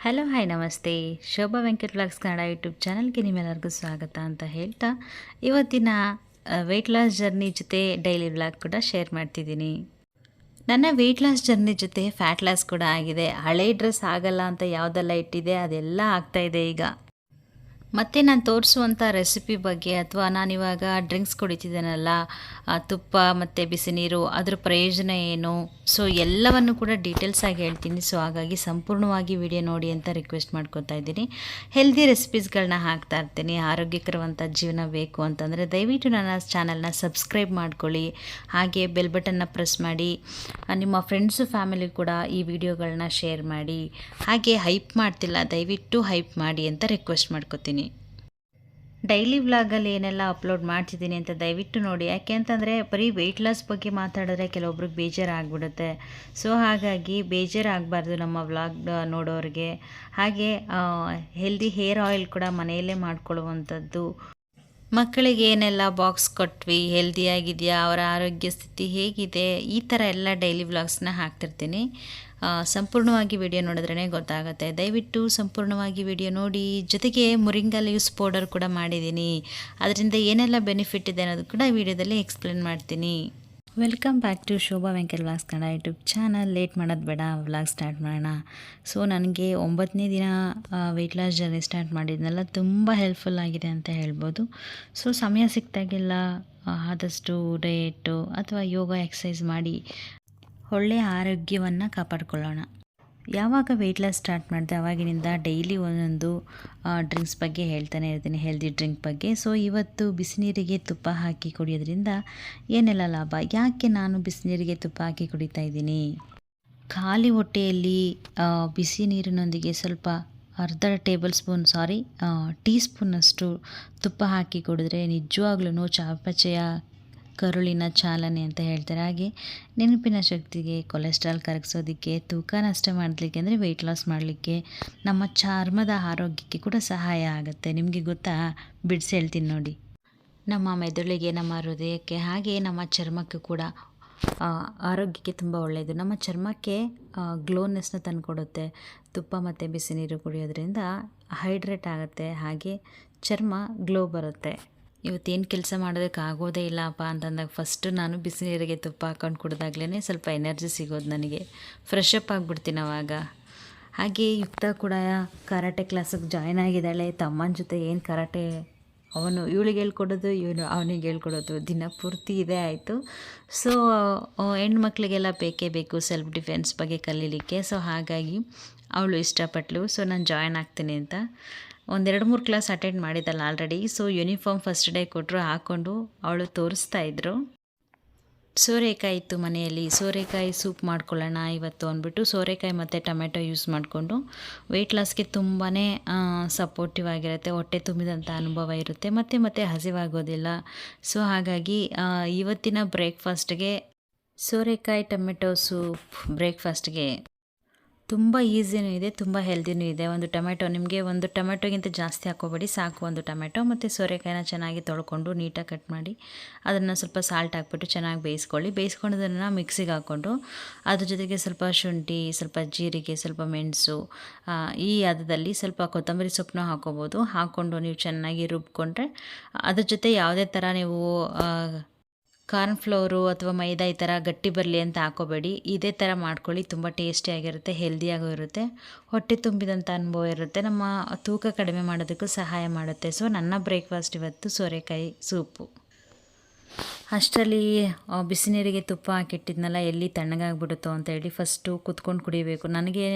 Hello hi ನಮಸ್ತೆ. Shobha Venkat vlogs Kannada YouTube ಚಾನಲ್ಗೆ ನಿಮ್ಮೆಲ್ಲರಿಗೂ ಸ್ವಾಗತ ಅಂತ ಹೇಳ್ತಾ ಇವತ್ತಿನ ವೆಯ್ಟ್ ಲಾಸ್ ಜರ್ನಿ ಜೊತೆ ಡೈಲಿ ವ್ಲಾಗ್ ಕೂಡ ಶೇರ್ ಮಾಡ್ತಿದ್ದೀನಿ. ನನ್ನ ವೆಯ್ಟ್ ಲಾಸ್ ಜರ್ನಿ ಜೊತೆ ಫ್ಯಾಟ್ ಲಾಸ್ ಕೂಡ ಆಗಿದೆ. ಹಳೆ ಡ್ರೆಸ್ ಆಗಲ್ಲ ಅಂತ ಯಾವುದೆಲ್ಲ ಇಟ್ಟಿದೆ ಅದೆಲ್ಲ ಆಗ್ತಾಯಿದೆ ಈಗ. ಮತ್ತು ನಾನು ತೋರಿಸುವಂಥ ರೆಸಿಪಿ ಬಗ್ಗೆ ಅಥವಾ ನಾನಿವಾಗ ಡ್ರಿಂಕ್ಸ್ ಕುಡಿತಿದ್ದೇನಲ್ಲ, ತುಪ್ಪ ಮತ್ತು ಬಿಸಿ ನೀರು, ಅದರ ಪ್ರಯೋಜನ ಏನು, ಸೊ ಎಲ್ಲವನ್ನು ಕೂಡ ಡೀಟೇಲ್ಸಾಗಿ ಹೇಳ್ತೀನಿ. ಸೊ ಹಾಗಾಗಿ ಸಂಪೂರ್ಣವಾಗಿ ವಿಡಿಯೋ ನೋಡಿ ಅಂತ ರಿಕ್ವೆಸ್ಟ್ ಮಾಡ್ಕೊತಾ ಇದ್ದೀನಿ. ಹೆಲ್ದಿ ರೆಸಿಪೀಸ್ಗಳನ್ನ ಹಾಕ್ತಾ ಇರ್ತೀನಿ. ಆರೋಗ್ಯಕರವಂಥ ಜೀವನ ಬೇಕು ಅಂತಂದರೆ ದಯವಿಟ್ಟು ನನ್ನ ಚಾನಲ್ನ ಸಬ್ಸ್ಕ್ರೈಬ್ ಮಾಡ್ಕೊಳ್ಳಿ. ಹಾಗೆ ಬೆಲ್ ಬಟನ್ನ ಪ್ರೆಸ್ ಮಾಡಿ. ನಿಮ್ಮ ಫ್ರೆಂಡ್ಸು ಫ್ಯಾಮಿಲಿ ಕೂಡ ಈ ವಿಡಿಯೋಗಳನ್ನ ಶೇರ್ ಮಾಡಿ. ಹಾಗೆ ಹೈಪ್ ಮಾಡ್ತಿಲ್ಲ, ದಯವಿಟ್ಟು ಹೈಪ್ ಮಾಡಿ ಅಂತ ರಿಕ್ವೆಸ್ಟ್ ಮಾಡ್ಕೊತೀನಿ. ಡೈಲಿ ವ್ಲಾಗಲ್ಲಿ ಏನೆಲ್ಲ ಅಪ್ಲೋಡ್ ಮಾಡ್ತಿದ್ದೀನಿ ಅಂತ ದಯವಿಟ್ಟು ನೋಡಿ. ಯಾಕೆ ಅಂತಂದರೆ ಬರೀ ವೆಯ್ಟ್ ಲಾಸ್ ಬಗ್ಗೆ ಮಾತಾಡಿದ್ರೆ ಕೆಲವೊಬ್ರಿಗೆ ಬೇಜಾರಾಗ್ಬಿಡುತ್ತೆ. ಸೊ ಹಾಗಾಗಿ ಬೇಜಾರಾಗಬಾರ್ದು ನಮ್ಮ ವ್ಲಾಗ್ ನೋಡೋರಿಗೆ. ಹಾಗೆ ಹೆಲ್ದಿ ಹೇರ್ ಆಯಿಲ್ ಕೂಡ ಮನೆಯಲ್ಲೇ ಮಾಡ್ಕೊಳ್ಳುವಂಥದ್ದು. ಮಕ್ಕಳಿಗೆ ಏನೆಲ್ಲ ಬಾಕ್ಸ್ ಕೊಟ್ವಿ, ಹೆಲ್ದಿಯಾಗಿದೆಯಾ, ಅವರ ಆರೋಗ್ಯ ಸ್ಥಿತಿ ಹೇಗಿದೆ, ಈ ಥರ ಎಲ್ಲ ಡೈಲಿ ವ್ಲಾಗ್ಸ್ನ ಹಾಕ್ತಿರ್ತೀನಿ. ಸಂಪೂರ್ಣವಾಗಿ ವಿಡಿಯೋ ನೋಡಿದ್ರೇ ಗೊತ್ತಾಗುತ್ತೆ. ದಯವಿಟ್ಟು ಸಂಪೂರ್ಣವಾಗಿ ವಿಡಿಯೋ ನೋಡಿ. ಜೊತೆಗೆ ಮುರಿಂಗಾ ಲೀವ್ಸ್ ಪೌಡರ್ ಕೂಡ ಮಾಡಿದ್ದೀನಿ. ಅದರಿಂದ ಏನೆಲ್ಲ ಬೆನಿಫಿಟ್ ಇದೆ ಅನ್ನೋದು ಕೂಡ ವಿಡಿಯೋದಲ್ಲಿ ಎಕ್ಸ್ಪ್ಲೇನ್ ಮಾಡ್ತೀನಿ. Welcome back to Shobha Venkat vlogs Kannada YouTube channel. Late ಮಾಡೋದು ಬೇಡ, ವ್ಲಾಗ್ ಸ್ಟಾರ್ಟ್ ಮಾಡೋಣ. ಸೊ ನನಗೆ 9ನೇ ದಿನ ವೆಯ್ಟ್ ಲಾಸ್ ಜರ್ನಿ ಸ್ಟಾರ್ಟ್ ಮಾಡಿದ್ನೆಲ್ಲ ತುಂಬ ಹೆಲ್ಪ್ಫುಲ್ ಆಗಿದೆ ಅಂತ ಹೇಳ್ಬೋದು. ಸೊ ಸಮಯ ಸಿಕ್ತಾಗೆಲ್ಲ ಆದಷ್ಟು ಡಯೆಟ್ಟು ಅಥವಾ ಯೋಗ ಎಕ್ಸಸೈಸ್ ಮಾಡಿ ಒಳ್ಳೆಯ ಆರೋಗ್ಯವನ್ನು ಕಾಪಾಡ್ಕೊಳ್ಳೋಣ. ಯಾವಾಗ ವೆಯ್ಟ್ ಲಾಸ್ ಸ್ಟಾರ್ಟ್ ಮಾಡಿದೆ ಆವಾಗಿನಿಂದ ಡೈಲಿ ಒಂದೊಂದು ಡ್ರಿಂಕ್ಸ್ ಬಗ್ಗೆ ಹೇಳ್ತಾನೆ ಇರ್ತೀನಿ, ಹೆಲ್ದಿ ಡ್ರಿಂಕ್ ಬಗ್ಗೆ. ಸೊ ಇವತ್ತು ಬಿಸಿನೀರಿಗೆ ತುಪ್ಪ ಹಾಕಿ ಕುಡಿಯೋದ್ರಿಂದ ಏನೆಲ್ಲ ಲಾಭ, ಯಾಕೆ ನಾನು ಬಿಸಿನೀರಿಗೆ ತುಪ್ಪ ಹಾಕಿ ಕುಡಿತಾ ಇದ್ದೀನಿ. ಖಾಲಿ ಹೊಟ್ಟೆಯಲ್ಲಿ ಬಿಸಿ ನೀರಿನೊಂದಿಗೆ ಸ್ವಲ್ಪ ಟೀ ಸ್ಪೂನಷ್ಟು ತುಪ್ಪ ಹಾಕಿ ಕುಡಿದ್ರೆ ನಿಜವಾಗ್ಲೂ ಚಯಾಪಚಯ ಕರುಳಿನ ಚಾಲನೆ ಅಂತ ಹೇಳ್ತಾರೆ. ಹಾಗೆ ನೆನಪಿನ ಶಕ್ತಿಗೆ, ಕೊಲೆಸ್ಟ್ರಾಲ್ ಕರಗಿಸೋದಕ್ಕೆ, ತೂಕ ನಷ್ಟ ಮಾಡಲಿಕ್ಕೆ ಅಂದರೆ ವೆಯ್ಟ್ ಲಾಸ್ ಮಾಡಲಿಕ್ಕೆ, ನಮ್ಮ ಚರ್ಮದ ಆರೋಗ್ಯಕ್ಕೆ ಕೂಡ ಸಹಾಯ ಆಗುತ್ತೆ. ನಿಮಗೆ ಗೊತ್ತಾ, ಬಿಡಿಸಿ ಹೇಳ್ತೀನಿ ನೋಡಿ. ನಮ್ಮ ಮೆದುಳಿಗೆ, ನಮ್ಮ ಹೃದಯಕ್ಕೆ, ಹಾಗೆ ನಮ್ಮ ಚರ್ಮಕ್ಕೆ ಕೂಡ ಆರೋಗ್ಯಕ್ಕೆ ತುಂಬ ಒಳ್ಳೆಯದು. ನಮ್ಮ ಚರ್ಮಕ್ಕೆ ಗ್ಲೋನೆಸ್ನ ತಂದುಕೊಡುತ್ತೆ. ತುಪ್ಪ ಮತ್ತು ಬಿಸಿ ನೀರು ಕುಡಿಯೋದ್ರಿಂದ ಹೈಡ್ರೇಟ್ ಆಗುತ್ತೆ. ಹಾಗೆ ಚರ್ಮ ಗ್ಲೋ ಬರುತ್ತೆ. ಇವತ್ತೇನು ಕೆಲಸ ಮಾಡೋದಕ್ಕೆ ಆಗೋದೇ ಇಲ್ಲಪ್ಪ ಅಂತಂದಾಗ ಫಸ್ಟು ನಾನು ಬಿಸಿ ನೀರಿಗೆ ತುಪ್ಪ ಹಾಕ್ಕೊಂಡು ಕುಡಿದಾಗ್ಲೇ ಸ್ವಲ್ಪ ಎನರ್ಜಿ ಸಿಗೋದು ನನಗೆ. ಫ್ರೆಶ್ ಅಪ್ ಆಗಿಬಿಡ್ತೀನಿ ಅವಾಗ. ಹಾಗೆ ಯುಕ್ತ ಕೂಡ ಕರಾಟೆ ಕ್ಲಾಸಿಗೆ ಜಾಯ್ನ್ ಆಗಿದ್ದಾಳೆ. ತಮ್ಮನ ಜೊತೆ ಏನು ಕರಾಟೆ, ಇವಳಿಗೆ ಹೇಳ್ಕೊಡೋದು, ಇವನು ಅವನಿಗೆ ಹೇಳ್ಕೊಡೋದು, ದಿನ ಪೂರ್ತಿ ಇದೇ ಆಯಿತು. ಸೊ ಹೆಣ್ಮಕ್ಳಿಗೆಲ್ಲ ಬೇಕೇ ಬೇಕು ಸೆಲ್ಫ್ ಡಿಫೆನ್ಸ್ ಬಗ್ಗೆ ಕಲೀಲಿಕ್ಕೆ. ಸೊ ಹಾಗಾಗಿ ಅವಳು ಇಷ್ಟಪಟ್ಟಳು. ಸೊ ನಾನು ಜಾಯ್ನ್ ಆಗ್ತೀನಿ ಅಂತ 1-2-3 ಕ್ಲಾಸ್ ಅಟೆಂಡ್ ಮಾಡಿದ್ದಲ್ಲ already. So uniform first day ಕೊಟ್ಟರು, ಹಾಕ್ಕೊಂಡು ಅವಳು ತೋರಿಸ್ತಾಯಿದ್ರು. ಸೋರೆಕಾಯಿ ಇತ್ತು ಮನೆಯಲ್ಲಿ, ಸೋರೆಕಾಯಿ ಸೂಪ್ ಮಾಡ್ಕೊಳ್ಳೋಣ ಇವತ್ತು ಅಂದ್ಬಿಟ್ಟು ಸೋರೆಕಾಯಿ ಮತ್ತು ಟೊಮೆಟೊ ಯೂಸ್ ಮಾಡಿಕೊಂಡು ವೆಯ್ಟ್ ಲಾಸ್ಗೆ ತುಂಬಾ ಸಪೋರ್ಟಿವ್ ಆಗಿರುತ್ತೆ. ಹೊಟ್ಟೆ ತುಂಬಿದಂಥ ಅನುಭವ ಇರುತ್ತೆ, ಮತ್ತೆ ಹಸಿವಾಗೋದಿಲ್ಲ. ಸೊ ಹಾಗಾಗಿ ಇವತ್ತಿನ ಬ್ರೇಕ್ಫಾಸ್ಟ್ಗೆ ಸೋರೆಕಾಯಿ ಟೊಮೆಟೊ ಸೂಪ್ ಬ್ರೇಕ್ಫಾಸ್ಟ್ಗೆ ತುಂಬ ಈಸಿನೂ ಇದೆ, ತುಂಬ ಹೆಲ್ದಿನೂ ಇದೆ. ಒಂದು ಟೊಮೆಟೊಗಿಂತ ಜಾಸ್ತಿ ಹಾಕೋಬೇಡಿ, ಸಾಕು ಒಂದು ಟೊಮೆಟೊ. ಮತ್ತು ಸೋರೆಕಾಯಿನ ಚೆನ್ನಾಗಿ ತೊಳ್ಕೊಂಡು ನೀಟಾಗಿ ಕಟ್ ಮಾಡಿ ಅದನ್ನು ಸ್ವಲ್ಪ ಸಾಲ್ಟ್ ಹಾಕ್ಬಿಟ್ಟು ಚೆನ್ನಾಗಿ ಬೇಯಿಸ್ಕೊಂಡದನ್ನು ಮಿಕ್ಸಿಗೆ ಹಾಕ್ಕೊಂಡು ಅದ್ರ ಜೊತೆಗೆ ಸ್ವಲ್ಪ ಶುಂಠಿ, ಸ್ವಲ್ಪ ಜೀರಿಗೆ, ಸ್ವಲ್ಪ ಮೆಣಸು, ಈ ಹದದಲ್ಲಿ ಸ್ವಲ್ಪ ಕೊತ್ತಂಬರಿ ಸೊಪ್ಪನ್ನ ಹಾಕ್ಕೋಬೋದು. ಹಾಕ್ಕೊಂಡು ನೀವು ಚೆನ್ನಾಗಿ ರುಬ್ಕೊಂಡ್ರೆ ಅದ್ರ ಜೊತೆ ಯಾವುದೇ ಥರ ನೀವು ಕಾರ್ನ್ಫ್ಲೋರು ಅಥವಾ ಮೈದಾ ಈ ಥರ ಗಟ್ಟಿ ಬರಲಿ ಅಂತ ಹಾಕೋಬೇಡಿ. ಇದೇ ಥರ ಮಾಡ್ಕೊಳ್ಳಿ, ತುಂಬ ಟೇಸ್ಟಿಯಾಗಿರುತ್ತೆ, ಹೆಲ್ದಿಯಾಗೂ ಇರುತ್ತೆ, ಹೊಟ್ಟೆ ತುಂಬಿದಂಥ ಅನುಭವ ಇರುತ್ತೆ, ನಮ್ಮ ತೂಕ ಕಡಿಮೆ ಮಾಡೋದಕ್ಕೂ ಸಹಾಯ ಮಾಡುತ್ತೆ. ಸೊ ನನ್ನ ಬ್ರೇಕ್ಫಾಸ್ಟ್ ಇವತ್ತು ಸೋರೆಕಾಯಿ ಸೂಪು. ಅಷ್ಟರಲ್ಲಿ ಬಿಸಿ ನೀರಿಗೆ ತುಪ್ಪ ಹಾಕಿಟ್ಟಿದ್ನಲ್ಲ, ಎಲ್ಲಿ ತಣ್ಣಗಾಗ್ಬಿಡುತ್ತೋ ಅಂತೇಳಿ ಫಸ್ಟು ಕುತ್ಕೊಂಡು ಕುಡಿಬೇಕು. ನನಗೆ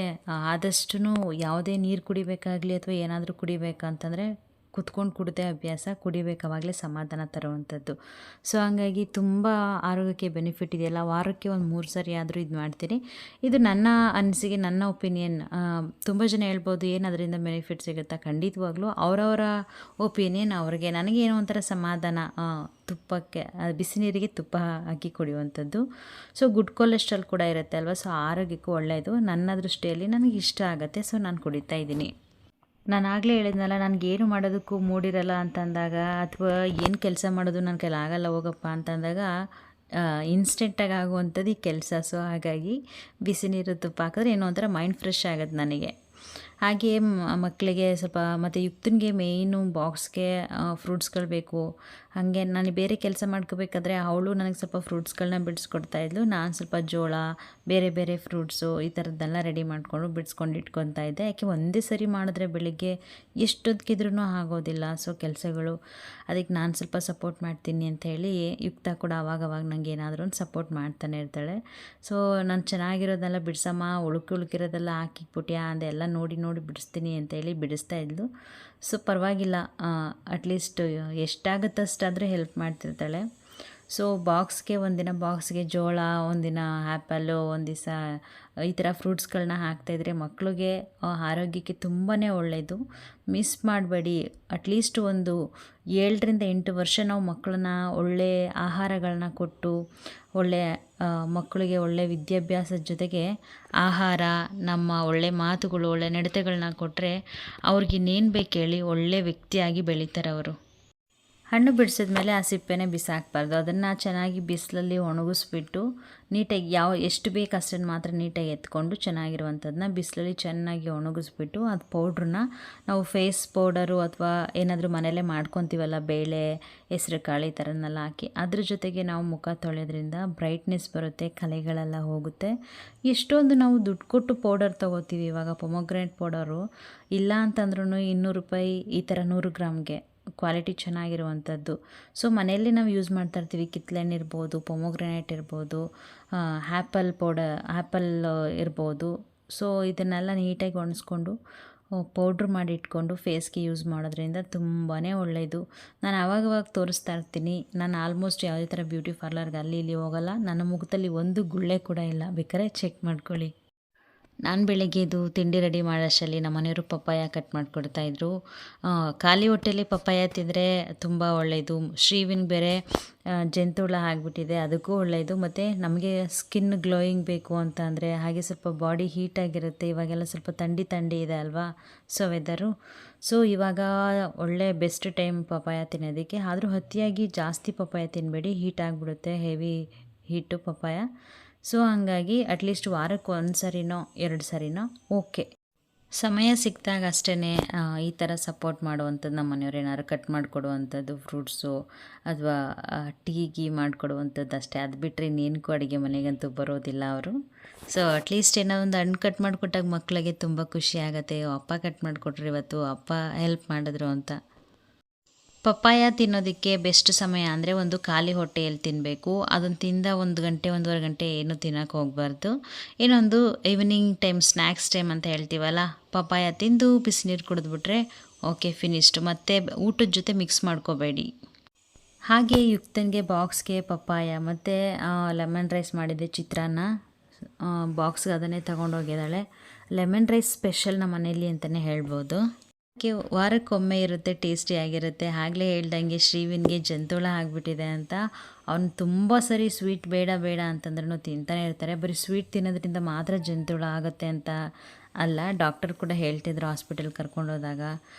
ಆದಷ್ಟು ಯಾವುದೇ ನೀರು ಕುಡಿಬೇಕಾಗಲಿ ಅಥವಾ ಏನಾದರೂ ಕುಡಿಬೇಕಂತಂದರೆ ಕುತ್ಕೊಂಡು ಕುಡಿದೇ ಅಭ್ಯಾಸ. ಕುಡಿಬೇಕಾವಾಗಲೇ ಸಮಾಧಾನ ತರುವಂಥದ್ದು. ಸೊ ಹಂಗಾಗಿ ತುಂಬ ಆರೋಗ್ಯಕ್ಕೆ ಬೆನಿಫಿಟ್ ಇದೆಯಲ್ಲ. ವಾರಕ್ಕೆ 3 ಸರಿ ಆದರೂ ಇದು ಮಾಡ್ತೀನಿ. ಇದು ನನ್ನ ಅನಿಸಿಕೆ, ನನ್ನ ಒಪಿನಿಯನ್. ತುಂಬ ಜನ ಹೇಳ್ಬೋದು ಏನು ಅದರಿಂದ ಬೆನಿಫಿಟ್ ಸಿಗುತ್ತಾ. ಖಂಡಿತವಾಗ್ಲೂ ಅವರವರ ಒಪಿನಿಯನ್ ಅವ್ರಿಗೆ. ನನಗೇನೋ ಒಂಥರ ಸಮಾಧಾನ, ತುಪ್ಪಕ್ಕೆ ಬಿಸಿ ನೀರಿಗೆ ತುಪ್ಪ ಹಾಕಿ ಕುಡಿಯುವಂಥದ್ದು. ಸೊ ಗುಡ್ ಕೊಲೆಸ್ಟ್ರಾಲ್ ಕೂಡ ಇರುತ್ತೆ ಅಲ್ವಾ. ಸೊ ಆರೋಗ್ಯಕ್ಕೂ ಒಳ್ಳೆಯದು. ನನ್ನ ದೃಷ್ಟಿಯಲ್ಲಿ ನನಗೆ ಇಷ್ಟ ಆಗುತ್ತೆ. ಸೊ ನಾನು ಕುಡಿತಾ ಇದ್ದೀನಿ. ನಾನು ಆಗಲೇ ಹೇಳಿದ್ನಲ್ಲ, ನನಗೇನು ಮಾಡೋದಕ್ಕೂ ಮೂಡಿರಲ್ಲ ಅಂತಂದಾಗ, ಅಥವಾ ಏನು ಕೆಲಸ ಮಾಡೋದು ನನ್ನ ಕೈಲಿ ಆಗಲ್ಲ ಹೋಗಪ್ಪ ಅಂತಂದಾಗ ಇನ್ಸ್ಟೆಂಟಾಗಿ ಆಗುವಂಥದ್ದು ಈ ಕೆಲಸ. ಸೊ ಹಾಗಾಗಿ ಬಿಸಿ ನೀರು ತುಪ್ಪ ಹಾಕಿದ್ರೆ ಏನೋ ಒಂಥರ ಮೈಂಡ್ ಫ್ರೆಶ್ ಆಗುತ್ತೆ ನನಗೆ. ಹಾಗೆ ಮಕ್ಕಳಿಗೆ ಸ್ವಲ್ಪ ಮತ್ತು ಯುಕ್ತನಿಗೆ ಮೇಯ್ನು ಬಾಕ್ಸ್ಗೆ ಫ್ರೂಟ್ಸ್ಗಳು ಬೇಕು. ಹಾಗೆ ನಾನು ಬೇರೆ ಕೆಲಸ ಮಾಡ್ಕೋಬೇಕಾದ್ರೆ ಅವಳು ನನಗೆ ಸ್ವಲ್ಪ ಫ್ರೂಟ್ಸ್ಗಳನ್ನ ಬಿಡಿಸ್ಕೊಡ್ತಾಯಿದ್ಲು. ನಾನು ಸ್ವಲ್ಪ ಜೋಳ, ಬೇರೆ ಬೇರೆ ಫ್ರೂಟ್ಸು ಈ ಥರದ್ದೆಲ್ಲ ರೆಡಿ ಮಾಡಿಕೊಂಡು ಬಿಡಿಸ್ಕೊಂಡು ಇಟ್ಕೊತಾ ಇದ್ದೆ. ಯಾಕೆ ಒಂದೇ ಸರಿ ಮಾಡಿದ್ರೆ ಬೆಳಿಗ್ಗೆ ಎಷ್ಟೊತ್ತಿಗಿದ್ರೂ ಆಗೋದಿಲ್ಲ. ಸೊ ಕೆಲಸಗಳು ಅದಕ್ಕೆ ನಾನು ಸ್ವಲ್ಪ ಸಪೋರ್ಟ್ ಮಾಡ್ತೀನಿ ಅಂತ ಹೇಳಿ ಯುಕ್ತ ಕೂಡ ಅವಾಗವಾಗ ನನಗೆ ಏನಾದರೂ ಒಂದು ಸಪೋರ್ಟ್ ಮಾಡ್ತಾನೆ ಇರ್ತಾಳೆ. ಸೊ ನಾನು ಚೆನ್ನಾಗಿರೋದೆಲ್ಲ ಬಿಡಿಸಮ್ಮ, ಉಳುಕಿರೋದೆಲ್ಲ ಹಾಕಿಕ್ಬಿಟ್ಯಾ ಅದೆಲ್ಲ ನೋಡಿ ನೋಡಿ ಬಿಡಿಸ್ತೀನಿ ಅಂತೇಳಿ ಬಿಡಿಸ್ತಾ ಇದ್ಲು. ಸೊ ಪರವಾಗಿಲ್ಲ, ಅಟ್ಲೀಸ್ಟ್ ಎಷ್ಟಾಗುತ್ತಷ್ಟಾದರೆ ಹೆಲ್ಪ್ ಮಾಡ್ತಿರ್ತಾಳೆ. ಸೊ ಬಾಕ್ಸ್ಗೆ ಒಂದಿನ ಬಾಕ್ಸ್ಗೆ ಜೋಳ, ಒಂದಿನ ಆ್ಯಪಲ್ಲು, ಒಂದು ದಿವಸ ಈ ಥರ ಫ್ರೂಟ್ಸ್ಗಳನ್ನ ಹಾಕ್ತಾಯಿದ್ರೆ ಮಕ್ಕಳಿಗೆ ಆರೋಗ್ಯಕ್ಕೆ ತುಂಬಾ ಒಳ್ಳೆಯದು. ಮಿಸ್ ಮಾಡಬೇಡಿ. ಅಟ್ಲೀಸ್ಟ್ ಒಂದು 7 ರಿಂದ 8 ವರ್ಷ ನಾವು ಮಕ್ಕಳನ್ನ ಒಳ್ಳೆ ಆಹಾರಗಳನ್ನ ಕೊಟ್ಟು ಒಳ್ಳೆ ಮಕ್ಕಳಿಗೆ ಒಳ್ಳೆ ವಿದ್ಯಾಭ್ಯಾಸದ ಜೊತೆಗೆ ಆಹಾರ, ನಮ್ಮ ಒಳ್ಳೆ ಮಾತುಗಳು, ಒಳ್ಳೆ ನಡತೆಗಳನ್ನ ಕೊಟ್ಟರೆ ಅವ್ರಿಗಿನ್ನೇನು ಬೇಕು ಹೇಳಿ ಒಳ್ಳೆ ವ್ಯಕ್ತಿಯಾಗಿ ಬೆಳೀತಾರೆ ಅವರು. ಹಣ್ಣು ಬಿಡಿಸಿದ್ಮೇಲೆ ಆ ಸಿಪ್ಪೆನೇ ಬಿಸಾಕಬಾರ್ದು. ಅದನ್ನು ಚೆನ್ನಾಗಿ ಬಿಸಿಲಲ್ಲಿ ಒಣಗಿಸ್ಬಿಟ್ಟು ನೀಟಾಗಿ ಎಷ್ಟು ಬೇಕು ಅಷ್ಟನ್ನು ಮಾತ್ರ ನೀಟಾಗಿ ಎತ್ಕೊಂಡು ಚೆನ್ನಾಗಿರುವಂಥದ್ದನ್ನ ಬಿಸಿಲಲ್ಲಿ ಚೆನ್ನಾಗಿ ಒಣಗಿಸ್ಬಿಟ್ಟು ಅದು ಪೌಡ್ರನ್ನ ನಾವು ಫೇಸ್ ಪೌಡರು ಅಥವಾ ಏನಾದರೂ ಮನೆಯಲ್ಲೇ ಮಾಡ್ಕೊತೀವಲ್ಲ, ಬೇಳೆ, ಹೆಸ್ರು ಕಾಳು ಈ ಥರನ್ನೆಲ್ಲ ಹಾಕಿ ಅದ್ರ ಜೊತೆಗೆ ನಾವು ಮುಖ ತೊಳೆಯೋದ್ರಿಂದ ಬ್ರೈಟ್ನೆಸ್ ಬರುತ್ತೆ, ಕಲೆಗಳೆಲ್ಲ ಹೋಗುತ್ತೆ. ಎಷ್ಟೊಂದು ನಾವು ದುಡ್ಡು ಕೊಟ್ಟು ಪೌಡರ್ ತೊಗೋತೀವಿ. ಇವಾಗ ಪೊಮೊಗ್ರೆನೇಟ್ ಪೌಡರು ಇಲ್ಲ ಅಂತಂದ್ರೂ 200 ರೂಪಾಯಿ ಈ ಥರ 100 ಗ್ರಾಮ್ಗೆ ಕ್ವಾಲಿಟಿ ಚೆನ್ನಾಗಿರುವಂಥದ್ದು. ಸೊ ಮನೆಯಲ್ಲಿ ನಾವು ಯೂಸ್ ಮಾಡ್ತಾ ಇರ್ತೀವಿ. ಕಿತ್ತಳೆಹಣ್ಣು ಇರ್ಬೋದು, ಪೊಮೊಗ್ರೆನೇಟ್ ಇರ್ಬೋದು, ಆ್ಯಪಲ್ ಇರ್ಬೋದು. ಸೊ ಇದನ್ನೆಲ್ಲ ನೀಟಾಗಿ ಒಣಗಿಸ್ಕೊಂಡು ಪೌಡ್ರ್ ಮಾಡಿ ಇಟ್ಕೊಂಡು ಫೇಸ್ಗೆ ಯೂಸ್ ಮಾಡೋದ್ರಿಂದ ತುಂಬಾ ಒಳ್ಳೆಯದು. ನಾನು ಆವಾಗವಾಗ ತೋರಿಸ್ತಾ ಇರ್ತೀನಿ. ನಾನು ಆಲ್ಮೋಸ್ಟ್ ಯಾವುದೇ ಥರ ಬ್ಯೂಟಿ ಪಾರ್ಲರ್ಗೆ ಅಲ್ಲಿ ಇಲ್ಲಿ ಹೋಗಲ್ಲ. ನನ್ನ ಮುಖದಲ್ಲಿ ಒಂದು ಗುಳ್ಳೆ ಕೂಡ ಇಲ್ಲ, ಬೇಕಾದ್ರೆ ಚೆಕ್ ಮಾಡ್ಕೊಳ್ಳಿ. ನಾನು ಬೆಳಗ್ಗೆ ಇದು ತಿಂಡಿ ರೆಡಿ ಮಾಡೋಷ್ಟರಲ್ಲಿ ನಮ್ಮ ಮನೆಯವರು ಪಪ್ಪಾಯ ಕಟ್ ಮಾಡಿಕೊಡ್ತಾಯಿದ್ರು. ಖಾಲಿ ಹೊಟ್ಟೆಲಿ ಪಪ್ಪಾಯ ತಿಂದರೆ ತುಂಬ ಒಳ್ಳೆಯದು. ಶ್ರೀವಿನ್ ಬೇರೆ ಜಂತುಹುಳ ಆಗಿಬಿಟ್ಟಿದೆ, ಅದಕ್ಕೂ ಒಳ್ಳೆಯದು. ಮತ್ತು ನಮಗೆ ಸ್ಕಿನ್ ಗ್ಲೋಯಿಂಗ್ ಬೇಕು ಅಂತ ಅಂದರೆ, ಹಾಗೆ ಸ್ವಲ್ಪ ಬಾಡಿ ಹೀಟಾಗಿರುತ್ತೆ. ಇವಾಗೆಲ್ಲ ಸ್ವಲ್ಪ ಥಂಡಿ ಇದೆ ಅಲ್ವಾ, ಸೊ ವೆದರು. ಸೊ ಇವಾಗ ಒಳ್ಳೆ ಬೆಸ್ಟ್ ಟೈಮ್ ಪಪ್ಪಾಯ ತಿನ್ನೋದಕ್ಕೆ. ಆದರೂ ಅತಿಯಾಗಿ ಜಾಸ್ತಿ ಪಪ್ಪಾಯ ತಿನ್ನಬೇಡಿ, ಹೀಟ್ ಆಗಿಬಿಡುತ್ತೆ, ಹೆವಿ ಹೀಟು ಪಪ್ಪಾಯ. ಸೊ ಹಂಗಾಗಿ ಅಟ್ಲೀಸ್ಟ್ ವಾರಕ್ಕೆ 1 ಸರಿನೋ 2 ಸರಿನೋ ಓಕೆ. ಸಮಯ ಸಿಕ್ಕಿದಾಗ ಅಷ್ಟೇ ಈ ಥರ ಸಪೋರ್ಟ್ ಮಾಡುವಂಥದ್ದು. ನಮ್ಮ ಮನೆಯವ್ರು ಏನಾದ್ರು ಕಟ್ ಮಾಡಿಕೊಡುವಂಥದ್ದು ಫ್ರೂಟ್ಸು ಅಥವಾ ಟೀ ಮಾಡಿಕೊಡುವಂಥದ್ದು ಅಷ್ಟೇ. ಅದು ಬಿಟ್ಟರೆ ಇನ್ನೇನಕ್ಕೂ ಅಡುಗೆ ಮನೆಗಂತೂ ಬರೋದಿಲ್ಲ ಅವರು. ಸೊ ಅಟ್ಲೀಸ್ಟ್ ಏನೋ ಒಂದು ಹಣ್ಣು ಕಟ್ ಮಾಡಿಕೊಟ್ಟಾಗ ಮಕ್ಕಳಿಗೆ ತುಂಬ ಖುಷಿ ಆಗುತ್ತೆ. ಅಪ್ಪ ಕಟ್ ಮಾಡಿಕೊಟ್ರು ಇವತ್ತು, ಅಪ್ಪ ಹೆಲ್ಪ್ ಮಾಡಿದ್ರು ಅಂತ. ಪಪ್ಪಾಯ ತಿನ್ನೋದಕ್ಕೆ ಬೆಸ್ಟ್ ಸಮಯ ಅಂದರೆ ಒಂದು ಖಾಲಿ ಹೊಟ್ಟೆಯಲ್ಲಿ ತಿನ್ನಬೇಕು. ಅದನ್ನು ತಿಂದ 1 ಗಂಟೆ 1.5 ಗಂಟೆ ಏನು ತಿನ್ನೋಕೆ ಹೋಗಬಾರ್ದು. ಇನ್ನೊಂದು ಈವ್ನಿಂಗ್ ಟೈಮ್ ಸ್ನ್ಯಾಕ್ಸ್ ಟೈಮ್ ಅಂತ ಹೇಳ್ತೀವಲ್ಲ, ಪಪ್ಪಾಯ ತಿಂದು ಬಿಸಿನೀರು ಕುಡಿದ್ಬಿಟ್ರೆ ಓಕೆ, ಫಿನಿಶ್ಡ್. ಮತ್ತು ಊಟದ ಜೊತೆ ಮಿಕ್ಸ್ ಮಾಡ್ಕೋಬೇಡಿ. ಹಾಗೆ ಯುಕ್ತನಿಗೆ ಬಾಕ್ಸ್ಗೆ ಪಪ್ಪಾಯ ಮತ್ತು ಲೆಮನ್ ರೈಸ್ ಮಾಡಿದ್ದೆ, ಚಿತ್ರಾನ್ನ ಬಾಕ್ಸ್ಗೆ ಅದನ್ನೇ ತೊಗೊಂಡೋಗಿದ್ದಾಳೆ. ಲೆಮನ್ ರೈಸ್ ಸ್ಪೆಷಲ್ ನಮ್ಮ ಮನೇಲಿ ಅಂತಲೇ ಹೇಳ್ಬೋದು. ವಾರಕ್ಕೊಮ್ಮೆ ಇರುತ್ತೆ, ಟೇಸ್ಟಿಯಾಗಿರುತ್ತೆ. ಆಗಲೇ ಹೇಳ್ದಂಗೆ ಶ್ರೀವಿನ್ಗೆ ಜಂತುಹುಳ ಆಗಿಬಿಟ್ಟಿದೆ ಅಂತ ಅವ್ನು ತುಂಬ ಸರಿ ಸ್ವೀಟ್ ಬೇಡ ಬೇಡ ಅಂತಂದ್ರೂ ತಿಂತಾನೆ ಇರ್ತಾರೆ. ಬರೀ ಸ್ವೀಟ್ ತಿನ್ನೋದ್ರಿಂದ ಮಾತ್ರ ಜಂತುಹುಳ ಆಗುತ್ತೆ ಅಂತ ಅಲ್ಲ, ಡಾಕ್ಟರ್ ಕೂಡ ಹೇಳ್ತಿದ್ರು ಹಾಸ್ಪಿಟಲ್ ಕರ್ಕೊಂಡೋದಾಗ.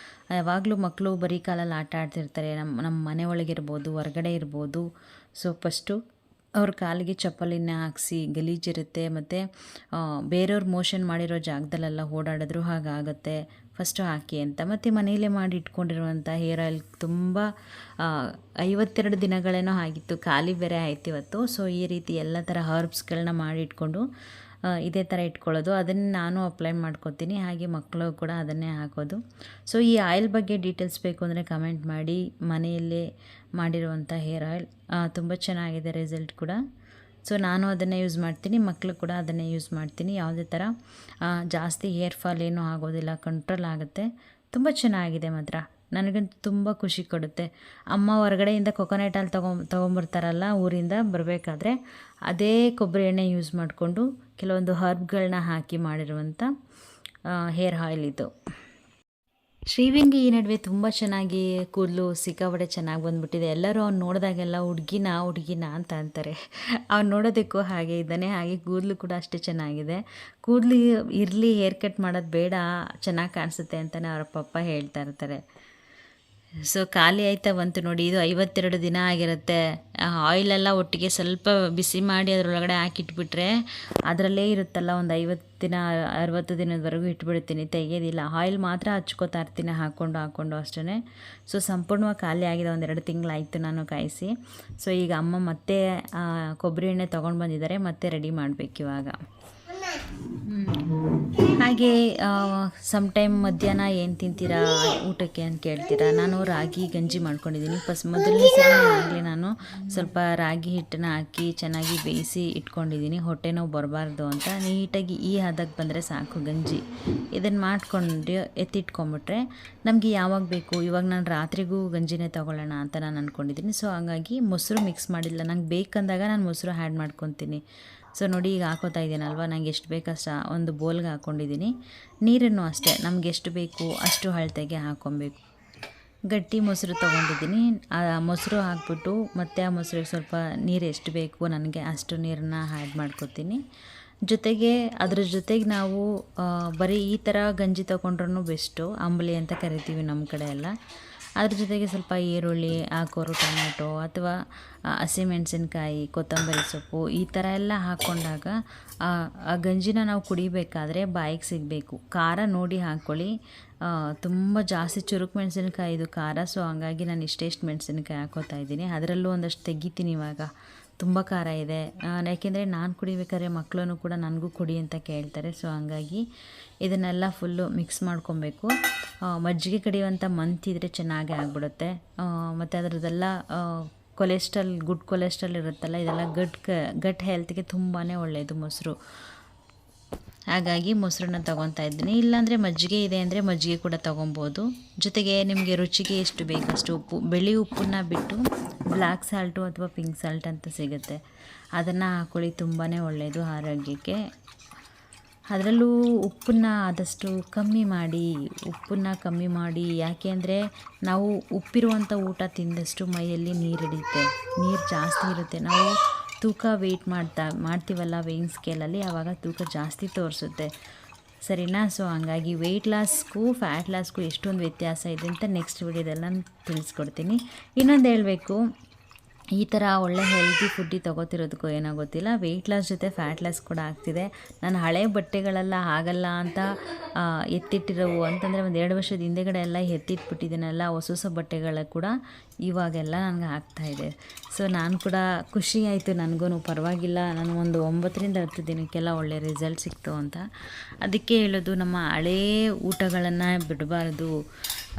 ಯಾವಾಗಲೂ ಮಕ್ಕಳು ಬರೀ ಕಾಲಲ್ಲಿ ಆಟ ಆಡ್ತಿರ್ತಾರೆ, ನಮ್ಮ ಮನೆ ಒಳಗಿರ್ಬೋದು, ಹೊರಗಡೆ ಇರ್ಬೋದು. ಸೊ ಫಸ್ಟು ಅವ್ರ ಕಾಲಿಗೆ ಚಪ್ಪಲಿನ ಹಾಕಿಸಿ, ಗಲೀಜಿರುತ್ತೆ. ಮತ್ತು ಬೇರೆಯವ್ರು ಮೋಷನ್ ಮಾಡಿರೋ ಜಾಗದಲ್ಲೆಲ್ಲ ಓಡಾಡಿದ್ರು ಹಾಗಾಗುತ್ತೆ. ಫಸ್ಟು ಹಾಕಿ ಅಂತ. ಮತ್ತು ಮನೆಯಲ್ಲೇ ಮಾಡಿ ಇಟ್ಕೊಂಡಿರುವಂಥ ಹೇರ್ ಆಯಿಲ್ ತುಂಬ 52 ದಿನಗಳೇನೋ ಆಗಿತ್ತು, ಖಾಲಿ ಬೇರೆ ಆಯ್ತು ಇವತ್ತು. ಸೊ ಈ ರೀತಿ ಎಲ್ಲ ಥರ ಹರ್ಬ್ಸ್ಗಳನ್ನ ಮಾಡಿ ಇಟ್ಕೊಂಡು ಇದೇ ಥರ ಇಟ್ಕೊಳ್ಳೋದು. ಅದನ್ನು ನಾನು ಅಪ್ಲೈ ಮಾಡ್ಕೊತೀನಿ, ಹಾಗೆ ಮಕ್ಕಳು ಕೂಡ ಅದನ್ನೇ ಹಾಕೋದು. ಸೊ ಈ ಆಯಿಲ್ ಬಗ್ಗೆ ಡೀಟೇಲ್ಸ್ ಬೇಕು ಅಂದರೆ ಕಮೆಂಟ್ ಮಾಡಿ. ಮನೆಯಲ್ಲೇ ಮಾಡಿರುವಂಥ ಹೇರ್ ಆಯಿಲ್ ತುಂಬ ಚೆನ್ನಾಗಿದೆ ರಿಸಲ್ಟ್ ಕೂಡ. ಸೊ ನಾನು ಅದನ್ನೇ ಯೂಸ್ ಮಾಡ್ತೀನಿ, ಮಕ್ಕಳು ಕೂಡ ಅದನ್ನೇ ಯೂಸ್ ಮಾಡ್ತೀನಿ. ಯಾವುದೇ ಥರ ಜಾಸ್ತಿ ಹೇರ್ ಫಾಲ್ ಏನೂ ಆಗೋದಿಲ್ಲ, ಕಂಟ್ರೋಲ್ ಆಗುತ್ತೆ. ತುಂಬ ಚೆನ್ನಾಗಿದೆ ಮಾತ್ರ, ನನಗಂತೂ ತುಂಬ ಖುಷಿ ಕೊಡುತ್ತೆ. ಅಮ್ಮ ಹೊರಗಡೆಯಿಂದ ಕೊಕೊನೆಟ್ ಆಯಿಲ್ ತೊಗೊಂಬರ್ತಾರಲ್ಲ ಊರಿಂದ ಬರಬೇಕಾದ್ರೆ, ಅದೇ ಕೊಬ್ಬರಿ ಎಣ್ಣೆ ಯೂಸ್ ಮಾಡಿಕೊಂಡು ಕೆಲವೊಂದು ಹರ್ಬ್ಗಳನ್ನ ಹಾಕಿ ಮಾಡಿರುವಂಥ ಹೇರ್ ಆಯಿಲ್ ಇದು. ಶ್ರೀವಿನ್ಗೆ ಈ ನಡುವೆ ತುಂಬ ಚೆನ್ನಾಗಿ ಕೂದಲು ಸಿಕ್ಕಾಪಟ್ಟೆ ಚೆನ್ನಾಗಿ ಬಂದುಬಿಟ್ಟಿದೆ. ಎಲ್ಲರೂ ಅವ್ನು ನೋಡಿದಾಗೆಲ್ಲ ಹುಡುಗಿನ ಅಂತ ಅಂತಾರೆ. ಅವ್ನು ನೋಡೋದಕ್ಕೂ ಹಾಗೆ ಇದ್ದಾನೆ, ಹಾಗೆ ಕೂದಲು ಕೂಡ ಅಷ್ಟೇ ಚೆನ್ನಾಗಿದೆ. ಕೂದಲು ಇರಲಿ, ಹೇರ್ ಕಟ್ ಮಾಡೋದು ಬೇಡ, ಚೆನ್ನಾಗಿ ಕಾಣಿಸುತ್ತೆ ಅಂತಲೇ ಅವ್ರ ಪಪ್ಪ ಹೇಳ್ತಾ ಇರ್ತಾರೆ. ಸೊ ಖಾಲಿ ಆಯ್ತಾ ಬಂತು ನೋಡಿ. ಇದು 52 ದಿನ ಆಗಿರುತ್ತೆ. ಆಯಿಲೆಲ್ಲ ಒಟ್ಟಿಗೆ ಸ್ವಲ್ಪ ಬಿಸಿ ಮಾಡಿ ಅದರೊಳಗಡೆ ಹಾಕಿಟ್ಬಿಟ್ರೆ ಅದರಲ್ಲೇ ಇರುತ್ತಲ್ಲ, ಒಂದು 50 ದಿನ 60 ದಿನದವರೆಗೂ ಇಟ್ಬಿಡ್ತೀನಿ, ತೆಗೆಯೋದಿಲ್ಲ. ಆಯಿಲ್ ಮಾತ್ರ ಹಚ್ಕೋತಾ ಇರ್ತೀನಿ ಹಾಕ್ಕೊಂಡು ಅಷ್ಟೇ. ಸೊ ಸಂಪೂರ್ಣವಾಗಿ ಖಾಲಿ ಆಗಿದೆ. ಒಂದು 2 ತಿಂಗಳಾಯಿತು ನಾನು ಕಾಯಿಸಿ. ಸೊ ಈಗ ಅಮ್ಮ ಮತ್ತೆ ಕೊಬ್ಬರಿ ಎಣ್ಣೆ ತೊಗೊಂಡು ಬಂದಿದ್ದಾರೆ, ಮತ್ತೆ ರೆಡಿ ಮಾಡಬೇಕು ಇವಾಗ. ಹಾಗೆ ಟೈಮ್ ಮಧ್ಯಾಹ್ನ ಏನು ತಿಂತೀರಾ ಊಟಕ್ಕೆ ಅಂತ ಕೇಳ್ತೀರಾ. ನಾನು ರಾಗಿ ಗಂಜಿ ಮಾಡ್ಕೊಂಡಿದ್ದೀನಿ. ಮೊದಲನೇ ಸಲ ಆಗಲಿ ನಾನು ಸ್ವಲ್ಪ ರಾಗಿ ಹಿಟ್ಟನ್ನು ಹಾಕಿ ಚೆನ್ನಾಗಿ ಬೇಯಿಸಿ ಇಟ್ಕೊಂಡಿದ್ದೀನಿ, ಹೊಟ್ಟೆ ನೋವು ಬರಬಾರ್ದು ಅಂತ. ನೀಟಾಗಿ ಈ ಹದಕ್ಕೆ ಬಂದರೆ ಸಾಕು ಗಂಜಿ. ಇದನ್ನು ಮಾಡ್ಕೊಂಡು ಎತ್ತಿಟ್ಕೊಂಬಿಟ್ರೆ ನಮಗೆ ಯಾವಾಗ ಬೇಕು, ಇವಾಗ ನಾನು ರಾತ್ರಿಗೂ ಗಂಜಿನೇ ತೊಗೊಳ್ಳೋಣ ಅಂತ ನಾನು ಅಂದ್ಕೊಂಡಿದ್ದೀನಿ. ಸೊ ಹಾಗಾಗಿ ಮೊಸರು ಮಿಕ್ಸ್ ಮಾಡಿಲ್ಲ. ನಂಗೆ ಬೇಕಂದಾಗ ನಾನು ಮೊಸರು ಆ್ಯಡ್ ಮಾಡ್ಕೊತೀನಿ. ಸೊ ನೋಡಿ ಈಗ ಹಾಕೋತಾ ಇದ್ದೀನಲ್ವ, ನಂಗೆ ಎಷ್ಟು ಬೇಕಷ್ಟು ಒಂದು ಬೋಲ್ಗೆ ಹಾಕ್ಕೊಂಡಿದ್ದೀನಿ. ನೀರನ್ನು ಅಷ್ಟೇ ನಮ್ಗೆ ಎಷ್ಟು ಬೇಕು ಅಷ್ಟು ಅಳತೆಗೆ ಹಾಕ್ಕೊಬೇಕು. ಗಟ್ಟಿ ಮೊಸರು ತೊಗೊಂಡಿದ್ದೀನಿ. ಆ ಮೊಸರು ಹಾಕ್ಬಿಟ್ಟು ಮತ್ತು ಆ ಮೊಸರಿಗೆ ಸ್ವಲ್ಪ ನೀರು ಎಷ್ಟು ಬೇಕು ನನಗೆ ಅಷ್ಟು ನೀರನ್ನು ಆ್ಯಡ್ ಮಾಡ್ಕೊತೀನಿ. ಜೊತೆಗೆ ಅದ್ರ ಜೊತೆಗೆ ನಾವು ಬರೀ ಈ ಥರ ಗಂಜಿ ತೊಗೊಂಡ್ರೂ ಬೆಸ್ಟು, ಅಂಬಲಿ ಅಂತ ಕರಿತೀವಿ ನಮ್ಮ ಕಡೆ ಎಲ್ಲ. ಅದ್ರ ಜೊತೆಗೆ ಸ್ವಲ್ಪ ಈರುಳ್ಳಿ, ಹಾಕೋರು ಟೊಮೆಟೊ ಅಥವಾ ಹಸಿಮೆಣಸಿನ್ಕಾಯಿ, ಕೊತ್ತಂಬರಿ ಸೊಪ್ಪು ಈ ಥರ ಎಲ್ಲ ಹಾಕ್ಕೊಂಡಾಗ ಆ ಗಂಜಿನ ನಾವು ಕುಡಿಬೇಕಾದ್ರೆ ಬಾಯಿಗೆ ಸಿಗಬೇಕು. ಖಾರ ನೋಡಿ ಹಾಕ್ಕೊಳ್ಳಿ. ತುಂಬ ಜಾಸ್ತಿ ಚುರುಕು ಮೆಣಸಿನ್ಕಾಯಿ ಇದು ಖಾರ. ಸೊ ಹಂಗಾಗಿ ನಾನು ಇಷ್ಟೆಷ್ಟು ಮೆಣಸಿನ್ಕಾಯಿ ಹಾಕೋತಾ ಇದ್ದೀನಿ. ಅದರಲ್ಲೂ ಒಂದಷ್ಟು ತೆಗಿತೀನಿ ಇವಾಗ, ತುಂಬ ಖಾರ ಇದೆ. ಯಾಕೆಂದರೆ ನಾನು ಕುಡಿಬೇಕಾದ್ರೆ ಮಕ್ಕಳು ಕೂಡ ನನಗೂ ಕುಡಿ ಅಂತ ಕೇಳ್ತಾರೆ. ಸೊ ಹಂಗಾಗಿ ಇದನ್ನೆಲ್ಲ ಫುಲ್ಲು ಮಿಕ್ಸ್ ಮಾಡ್ಕೊಬೇಕು. ಮಜ್ಜಿಗೆ ಕಡಿಯುವಂಥ ಮಂತಿದ್ರೆ ಚೆನ್ನಾಗೇ ಆಗಿಬಿಡುತ್ತೆ. ಮತ್ತು ಅದರದ್ದೆಲ್ಲ ಗುಡ್ ಕೊಲೆಸ್ಟ್ರಾಲ್ ಇರುತ್ತಲ್ಲ, ಇದೆಲ್ಲ ಗಟ್ ಹೆಲ್ತ್ಗೆ ತುಂಬಾ ಒಳ್ಳೆಯದು ಮೊಸರು. ಹಾಗಾಗಿ ಮೊಸರನ್ನ ತೊಗೊತಾ ಇದ್ದೀನಿ. ಇಲ್ಲಾಂದರೆ ಮಜ್ಜಿಗೆ ಇದೆ ಅಂದರೆ ಮಜ್ಜಿಗೆ ಕೂಡ ತೊಗೊಬೋದು. ಜೊತೆಗೆ ನಿಮಗೆ ರುಚಿಗೆ ಎಷ್ಟು ಬೇಕಷ್ಟು ಉಪ್ಪು, ಬಿಳಿ ಉಪ್ಪನ್ನ ಬಿಟ್ಟು ಬ್ಲ್ಯಾಕ್ ಸಾಲ್ಟು ಅಥವಾ ಪಿಂಕ್ ಸಾಲ್ಟ್ ಅಂತ ಸಿಗುತ್ತೆ, ಅದನ್ನು ಹಾಕ್ಕೊಳ್ಳಿ. ತುಂಬಾ ಒಳ್ಳೆಯದು ಆರೋಗ್ಯಕ್ಕೆ. ಅದರಲ್ಲೂ ಉಪ್ಪನ್ನು ಆದಷ್ಟು ಕಮ್ಮಿ ಮಾಡಿ. ಯಾಕೆ ಅಂದರೆ ನಾವು ಉಪ್ಪಿರುವಂಥ ಊಟ ತಿಂದಷ್ಟು ಮೈಯಲ್ಲಿ ನೀರು ಹಿಡಿಯುತ್ತೆ, ನೀರು ಜಾಸ್ತಿ ಇರುತ್ತೆ. ನಾವು ತೂಕ ವೆಯ್ಟ್ ಮಾಡ್ತೀವಲ್ಲ ವೇಯಿಂಗ್ ಸ್ಕೇಲಲ್ಲಿ, ಆವಾಗ ತೂಕ ಜಾಸ್ತಿ ತೋರಿಸುತ್ತೆ, ಸರಿನಾ? ಸೊ ಹಂಗಾಗಿ ವೆಯ್ಟ್ ಲಾಸ್ಗೂ ಫ್ಯಾಟ್ ಲಾಸ್ಗೂ ಎಷ್ಟೊಂದು ವ್ಯತ್ಯಾಸ ಇದೆ ಅಂತ ನೆಕ್ಸ್ಟ್ ವಿಡಿಯೋದಲ್ಲಿ ನಾನು ತಿಳಿಸ್ಕೊಡ್ತೀನಿ. ಇನ್ನೊಂದು ಹೇಳಬೇಕು, ಈ ಥರ ಒಳ್ಳೆ ಹೆಲ್ತಿ ಫುಡ್ಡಿ ತೊಗೋತಿರೋದಕ್ಕೂ ಏನೋ ಗೊತ್ತಿಲ್ಲ, ವೆಯ್ಟ್ ಲಾಸ್ ಜೊತೆ ಫ್ಯಾಟ್ ಲಾಸ್ ಕೂಡ ಆಗ್ತಿದೆ. ನಾನು ಹಳೆ ಬಟ್ಟೆಗಳೆಲ್ಲ ಆಗಲ್ಲ ಅಂತ ಎತ್ತಿಟ್ಟಿರೋವು ಅಂತಂದರೆ ಒಂದು 2 ವರ್ಷದ ಹಿಂದೆಗಡೆ ಎಲ್ಲ ಎತ್ತಿಟ್ಬಿಟ್ಟಿದ್ದೀನಲ್ಲ, ಹೊಸ ಬಟ್ಟೆಗಳ ಕೂಡ ಇವಾಗೆಲ್ಲ ನನಗೆ ಆಗ್ತಾಯಿದೆ. ಸೊ ನಾನು ಕೂಡ ಖುಷಿ ಆಯಿತು, ನನಗೂ ಪರವಾಗಿಲ್ಲ, ನಾನು ಒಂದು 9ರಿಂದ 10 ದಿನಕ್ಕೆಲ್ಲ ಒಳ್ಳೆ ರಿಸಲ್ಟ್ ಸಿಕ್ತು ಅಂತ. ಅದಕ್ಕೆ ಹೇಳೋದು, ನಮ್ಮ ಹಳೇ ಊಟಗಳನ್ನು ಬಿಡಬಾರ್ದು.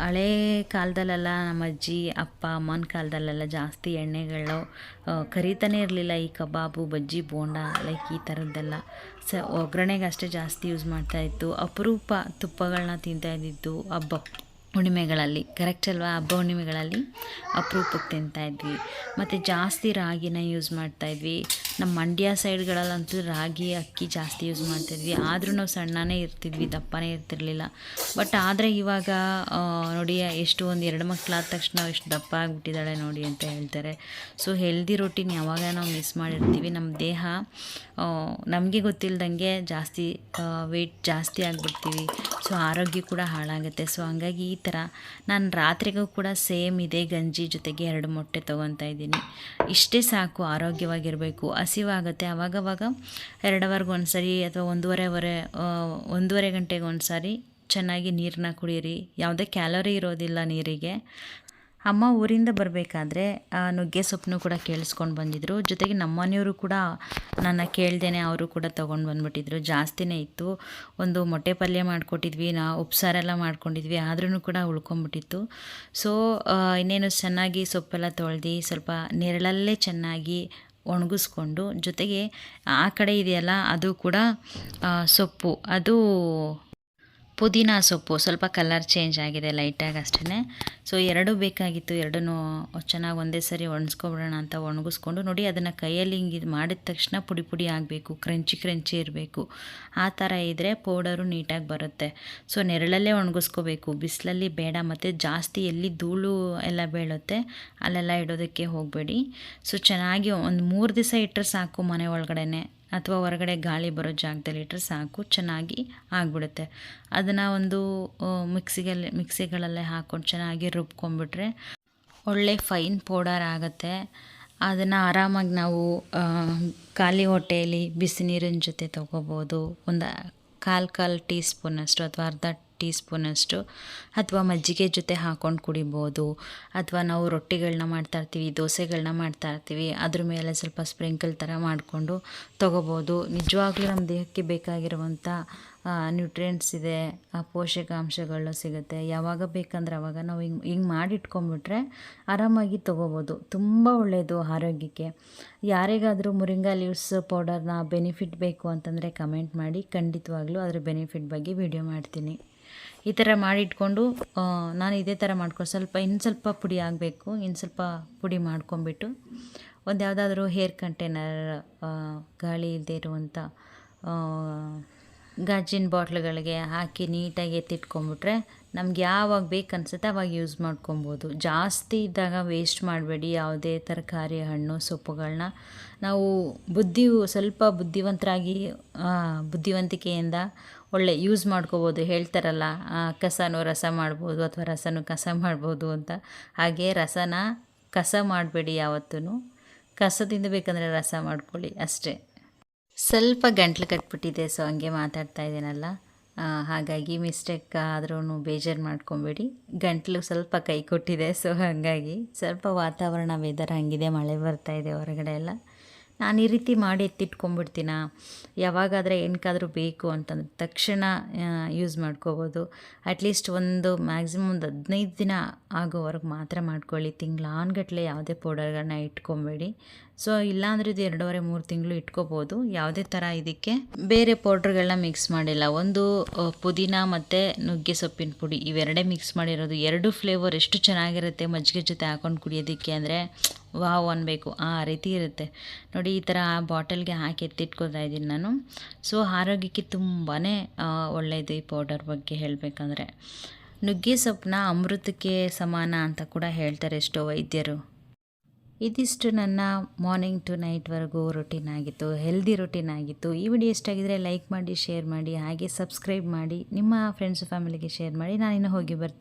ಹಳೇ ಕಾಲದಲ್ಲೆಲ್ಲ ನಮ್ಮ ಅಜ್ಜಿ ಅಪ್ಪ ಅಮ್ಮನ ಕಾಲದಲ್ಲೆಲ್ಲ ಜಾಸ್ತಿ ಎಣ್ಣೆಗಳು ಕರಿತಾನೆ ಇರಲಿಲ್ಲ. ಈ ಕಬಾಬು, ಬಜ್ಜಿ, ಬೋಂಡ ಲೈಕ್ ಈ ಥರದ್ದೆಲ್ಲ ಒಗ್ಗರಣೆಗೆ ಅಷ್ಟೇ ಜಾಸ್ತಿ ಯೂಸ್ ಮಾಡ್ತಾಯಿತ್ತು. ಅಪರೂಪ ತುಪ್ಪಗಳನ್ನ ತಿಂತಾಯಿದ್ದು ಹಬ್ಬ ಹುಣ್ಣಿಮೆಗಳಲ್ಲಿ, ಕರೆಕ್ಟ್ ಅಲ್ವಾ? ಹಬ್ಬ ಹುಣ್ಣಿಮೆಗಳಲ್ಲಿ ಅಪರೂಪಕ್ಕೆ ತಿಂತಾಯಿದ್ವಿ. ಮತ್ತು ಜಾಸ್ತಿ ರಾಗಿನ ಯೂಸ್ ಮಾಡ್ತಾಯಿದ್ವಿ. ನಮ್ಮ ಮಂಡ್ಯ ಸೈಡ್ಗಳಲ್ಲಂತೂ ರಾಗಿ ಅಕ್ಕಿ ಜಾಸ್ತಿ ಯೂಸ್ ಮಾಡ್ತಾಯಿದ್ವಿ. ಆದರೂ ನಾವು ಸಣ್ಣನೇ ಇರ್ತಿದ್ವಿ, ದಪ್ಪನೇ ಇರ್ತಿರ್ಲಿಲ್ಲ. ಬಟ್ ಆದರೆ ಇವಾಗ ನೋಡಿ, ಎಷ್ಟು ಒಂದು 2 ಮಕ್ಕಳಾದ ತಕ್ಷಣ ಎಷ್ಟು ದಪ್ಪ ಆಗಿಬಿಟ್ಟಿದ್ದಾಳೆ ನೋಡಿ ಅಂತ ಹೇಳ್ತಾರೆ. ಸೊ ಹೆಲ್ದಿ ರೊಟೀನ್ ಯಾವಾಗ ನಾವು ಮಿಸ್ ಮಾಡಿರ್ತೀವಿ, ನಮ್ಮ ದೇಹ ನಮಗೆ ಗೊತ್ತಿಲ್ಲದಂಗೆ ಜಾಸ್ತಿ ವೆಯ್ಟ್ ಜಾಸ್ತಿ ಆಗಿಬಿಡ್ತೀವಿ. ಸೊ ಆರೋಗ್ಯ ಕೂಡ ಹಾಳಾಗುತ್ತೆ. ಸೊ ಹಂಗಾಗಿ ಈ ಥರ ನಾನು ರಾತ್ರಿಗೂ ಕೂಡ ಸೇಮ್ ಇದೇ ಗಂಜಿ ಜೊತೆಗೆ 2 ಮೊಟ್ಟೆ ತೊಗೊತಾ ಇದ್ದೀನಿ. ಇಷ್ಟೇ ಸಾಕು, ಆರೋಗ್ಯವಾಗಿರಬೇಕು. ಹಸಿವಾಗುತ್ತೆ ಆವಾಗವಾಗ 2 ಅವರ್ಗೆ ಒಂದು ಸರಿ ಅಥವಾ ಒಂದೂವರೆ ಗಂಟೆಗೆ ಒಂದು ಸಾರಿ ಚೆನ್ನಾಗಿ ನೀರನ್ನ ಕುಡೀರಿ. ಯಾವುದೇ ಕ್ಯಾಲರಿ ಇರೋದಿಲ್ಲ ನೀರಿಗೆ. ಅಮ್ಮ ಊರಿಂದ ಬರಬೇಕಾದ್ರೆ ನುಗ್ಗೆ ಸೊಪ್ಪನ್ನು ಕೂಡ ಕೇಳಿಸ್ಕೊಂಡು ಬಂದಿದ್ದರು. ಜೊತೆಗೆ ನಮ್ಮ ಮನೆಯವರು ಕೂಡ ನನ್ನ ಕೇಳ್ದೇನೆ ಅವರು ಕೂಡ ತೊಗೊಂಡು ಬಂದುಬಿಟ್ಟಿದ್ರು. ಜಾಸ್ತಿನೇ ಇತ್ತು. ಒಂದು ಮೊಟ್ಟೆ ಪಲ್ಯ ಮಾಡಿಕೊಟ್ಟಿದ್ವಿ, ಉಪ್ಸಾರೆಲ್ಲ ಮಾಡ್ಕೊಂಡಿದ್ವಿ, ಆದ್ರೂ ಕೂಡ ಉಳ್ಕೊಂಬಿಟ್ಟಿತ್ತು. ಸೊ ಇನ್ನೇನು ಚೆನ್ನಾಗಿ ಸೊಪ್ಪೆಲ್ಲ ತೊಳೆದು ಸ್ವಲ್ಪ ನೆರಳಲ್ಲೇ ಚೆನ್ನಾಗಿ ಒಣಗಿಸ್ಕೊಂಡು, ಜೊತೆಗೆ ಆ ಕಡೆ ಇದೆಯಲ್ಲ ಅದು ಕೂಡ ಸೊಪ್ಪು, ಅದು ಪುದೀನ ಸೊಪ್ಪು, ಸ್ವಲ್ಪ ಕಲರ್ ಚೇಂಜ್ ಆಗಿದೆ ಲೈಟಾಗಿ ಅಷ್ಟೇ. ಸೊ 2 ಬೇಕಾಗಿತ್ತು, 2 ಚೆನ್ನಾಗಿ ಒಂದೇ ಸರಿ ಒಣಗಿಸ್ಕೊಬಿಡೋಣ ಅಂತ ಒಣಗಿಸ್ಕೊಂಡು ನೋಡಿ, ಅದನ್ನು ಕೈಯಲ್ಲಿ ಹಿಂಗೆ ಮಾಡಿದ ತಕ್ಷಣ ಪುಡಿ ಆಗಬೇಕು, ಕ್ರಂಚಿ ಇರಬೇಕು. ಆ ಥರ ಇದ್ದರೆ ಪೌಡರು ನೀಟಾಗಿ ಬರುತ್ತೆ. ಸೊ ನೆರಳಲ್ಲೇ ಒಣಗಿಸ್ಕೋಬೇಕು, ಬಿಸಿಲಲ್ಲಿ ಬೇಡ. ಮತ್ತು ಜಾಸ್ತಿ ಎಲ್ಲಿ ಧೂಳು ಎಲ್ಲ ಬೀಳುತ್ತೆ ಅಲ್ಲೆಲ್ಲ ಇಡೋದಕ್ಕೆ ಹೋಗಬೇಡಿ. ಸೊ ಚೆನ್ನಾಗಿ ಒಂದು 3 ದಿವಸ ಇಟ್ಟರೆ ಸಾಕು ಮನೆ ಒಳಗಡೆ. ಅಥವಾ ಹೊರಗಡೆ ಗಾಳಿ ಬರೋ ಜಾಗದಲ್ಲಿ ಇಟ್ಟರೆ ಸಾಕು, ಚೆನ್ನಾಗಿ ಆಗಿಬಿಡುತ್ತೆ. ಅದನ್ನು ಒಂದು ಮಿಕ್ಸಿಗಳಲ್ಲೇ ಹಾಕ್ಕೊಂಡು ಚೆನ್ನಾಗಿ ರುಬ್ಕೊಂಡ್ಬಿಟ್ರೆ ಒಳ್ಳೆ ಫೈನ್ ಪೌಡರ್ ಆಗುತ್ತೆ. ಅದನ್ನು ಆರಾಮಾಗಿ ನಾವು ಖಾಲಿ ಹೊಟ್ಟೆಯಲ್ಲಿ ಬಿಸಿ ನೀರಿನ ಜೊತೆ ತೊಗೋಬೋದು. ಒಂದು ಕಾಲು ಟೀ ಸ್ಪೂನಷ್ಟು ಅಥವಾ ಅರ್ಧ ಟೀ ಸ್ಪೂನಷ್ಟು, ಅಥವಾ ಮಜ್ಜಿಗೆ ಜೊತೆ ಹಾಕ್ಕೊಂಡು ಕುಡಿಬೋದು. ಅಥವಾ ನಾವು ರೊಟ್ಟಿಗಳನ್ನ ಮಾಡ್ತಾಯಿರ್ತೀವಿ, ದೋಸೆಗಳನ್ನ ಮಾಡ್ತಾಯಿರ್ತೀವಿ, ಅದ್ರ ಮೇಲೆ ಸ್ವಲ್ಪ ಸ್ಪ್ರಿಂಕಲ್ ಥರ ಮಾಡಿಕೊಂಡು ತೊಗೋಬೋದು. ನಿಜವಾಗ್ಲೂ ನಮ್ಮ ದೇಹಕ್ಕೆ ಬೇಕಾಗಿರುವಂಥ ನ್ಯೂಟ್ರಿಯೆಂಟ್ಸ್ ಇದೆ, ಪೋಷಕಾಂಶಗಳು ಸಿಗುತ್ತೆ. ಯಾವಾಗ ಬೇಕಂದ್ರೆ ಆವಾಗ ನಾವು ಹಿಂಗೆ ಮಾಡಿಟ್ಕೊಂಡ್ಬಿಟ್ರೆ ಆರಾಮಾಗಿ ತೊಗೋಬೋದು. ತುಂಬ ಒಳ್ಳೆಯದು ಆರೋಗ್ಯಕ್ಕೆ. ಯಾರಿಗಾದರೂ ಮುರಿಂಗಾ ಲೀವ್ಸ್ ಪೌಡರ್ನ ಬೆನಿಫಿಟ್ ಬೇಕು ಅಂತಂದರೆ ಕಮೆಂಟ್ ಮಾಡಿ, ಖಂಡಿತವಾಗ್ಲೂ ಅದರ ಬೆನಿಫಿಟ್ ಬಗ್ಗೆ ವಿಡಿಯೋ ಮಾಡ್ತೀನಿ. ಈ ಥರ ಮಾಡಿಟ್ಕೊಂಡು ನಾನು ಇದೇ ಥರ ಮಾಡ್ಕೊಂಡು ಇನ್ನು ಸ್ವಲ್ಪ ಪುಡಿ ಆಗಬೇಕು, ಇನ್ನು ಸ್ವಲ್ಪ ಪುಡಿ ಮಾಡ್ಕೊಂಬಿಟ್ಟು ಒಂದು ಯಾವುದಾದ್ರೂ ಹೇರ್ ಕಂಟೈನರ್, ಗಾಳಿ ಇಲ್ಲದೆ ಇರುವಂಥ ಗಾಜಿನ ಬಾಟ್ಲುಗಳಿಗೆ ಹಾಕಿ ನೀಟಾಗಿ ಎತ್ತಿಟ್ಕೊಂಬಿಟ್ರೆ ನಮ್ಗೆ ಯಾವಾಗ ಬೇಕು ಅನಿಸುತ್ತೆ ಆವಾಗ ಯೂಸ್ ಮಾಡ್ಕೊಬೋದು. ಜಾಸ್ತಿ ಇದ್ದಾಗ ವೇಸ್ಟ್ ಮಾಡಬೇಡಿ ಯಾವುದೇ ತರಕಾರಿ, ಹಣ್ಣು, ಸೊಪ್ಪುಗಳನ್ನ. ನಾವು ಸ್ವಲ್ಪ ಬುದ್ಧಿವಂತಿಕೆಯಿಂದ ಒಳ್ಳೆ ಯೂಸ್ ಮಾಡ್ಕೋಬೋದು. ಹೇಳ್ತಾರಲ್ಲ, ಕಸನೂ ರಸ ಮಾಡ್ಬೋದು ಅಥವಾ ರಸನೂ ಕಸ ಮಾಡ್ಬೋದು ಅಂತ. ಹಾಗೆ ರಸನ ಕಸ ಮಾಡಬೇಡಿ ಯಾವತ್ತೂ. ಕಸದಿಂದ ಬೇಕಂದರೆ ರಸ ಮಾಡ್ಕೊಳ್ಳಿ ಅಷ್ಟೇ. ಸ್ವಲ್ಪ ಗಂಟ್ಲು ಕಟ್ಬಿಟ್ಟಿದೆ, ಸೊ ಹಂಗೆ ಮಾತಾಡ್ತಾ ಇದ್ದೀನಲ್ಲ, ಹಾಗಾಗಿ ಮಿಸ್ಟೇಕ್ ಆದ್ರೂ ಬೇಜಾರು ಮಾಡ್ಕೊಬೇಡಿ. ಗಂಟ್ಲು ಸ್ವಲ್ಪ ಕೈ ಕೊಟ್ಟಿದೆ, ಸೊ ಹಾಗಾಗಿ ಸ್ವಲ್ಪ ವಾತಾವರಣ ವೆದರ್ ಹಂಗಿದೆ, ಮಳೆ ಬರ್ತಾಯಿದೆ ಹೊರಗಡೆ ಎಲ್ಲ. ನಾನು ಈ ರೀತಿ ಮಾಡಿ ಎತ್ತಿಟ್ಕೊಂಡ್ಬಿಡ್ತೀನ. ಯಾವಾಗಾದರೆ ಏನಕ್ಕಾದರೂ ಬೇಕು ಅಂತಂದ್ರೆ ತಕ್ಷಣ ಯೂಸ್ ಮಾಡ್ಕೋಬೋದು. ಅಟ್ಲೀಸ್ಟ್ ಮ್ಯಾಕ್ಸಿಮಮ್ ಒಂದು 15 ದಿನ ಆಗೋವರೆಗೆ ಮಾತ್ರ ಮಾಡ್ಕೊಳ್ಳಿ. ತಿಂಗಳಾನ್ಗಟ್ಟಲೆ ಯಾವುದೇ ಪೌಡರ್ಗಳನ್ನ ಇಟ್ಕೊಬೇಡಿ. ಸೊ ಇಲ್ಲಾಂದರೆ ಇದು 2.5-3 ತಿಂಗಳು ಇಟ್ಕೋಬೋದು. ಯಾವುದೇ ಥರ ಇದಕ್ಕೆ ಬೇರೆ ಪೌಡ್ರ್ಗಳನ್ನ ಮಿಕ್ಸ್ ಮಾಡಿಲ್ಲ. ಪುದೀನ ಮತ್ತು ನುಗ್ಗೆ ಸೊಪ್ಪಿನ ಪುಡಿ ಇವೆರಡೇ ಮಿಕ್ಸ್ ಮಾಡಿರೋದು. 2 ಫ್ಲೇವರ್ ಎಷ್ಟು ಚೆನ್ನಾಗಿರುತ್ತೆ ಮಜ್ಜಿಗೆ ಜೊತೆ ಹಾಕ್ಕೊಂಡು ಕುಡಿಯೋದಕ್ಕೆ ಅಂದರೆ ವಾವ್ ಅನ್ಬೇಕು, ಆ ರೀತಿ ಇರುತ್ತೆ ನೋಡಿ. ಈ ಥರ ಬಾಟಲ್ಗೆ ಹಾಕಿ ಎತ್ತಿಟ್ಕೊತಾ ಇದ್ದೀನಿ ನಾನು. ಸೊ ಆರೋಗ್ಯಕ್ಕೆ ತುಂಬಾ ಒಳ್ಳೆಯದು ಈ ಪೌಡರ್ ಬಗ್ಗೆ ಹೇಳಬೇಕಂದ್ರೆ. ನುಗ್ಗೆ ಸೊಪ್ಪನ್ನ ಅಮೃತಕ್ಕೆ ಸಮಾನ ಅಂತ ಕೂಡ ಹೇಳ್ತಾರೆ ಎಷ್ಟೋ ವೈದ್ಯರು. ಇದಿಷ್ಟು ನನ್ನ ಮಾರ್ನಿಂಗ್ ಟು ನೈಟ್ವರೆಗೂ ರೊಟೀನ್ ಆಗಿತ್ತು, ಹೆಲ್ದಿ ರೊಟೀನ್ ಆಗಿತ್ತು. ಈ ವಿಡಿಯೋ ಇಷ್ಟಾಗಿದ್ದರೆ ಲೈಕ್ ಮಾಡಿ, ಶೇರ್ ಮಾಡಿ, ಹಾಗೆ ಸಬ್ಸ್ಕ್ರೈಬ್ ಮಾಡಿ, ನಿಮ್ಮ ಫ್ರೆಂಡ್ಸು ಫ್ಯಾಮಿಲಿಗೆ ಶೇರ್ ಮಾಡಿ. ನಾನಿನ್ನು ಹೋಗಿ ಬರ್ತೀನಿ.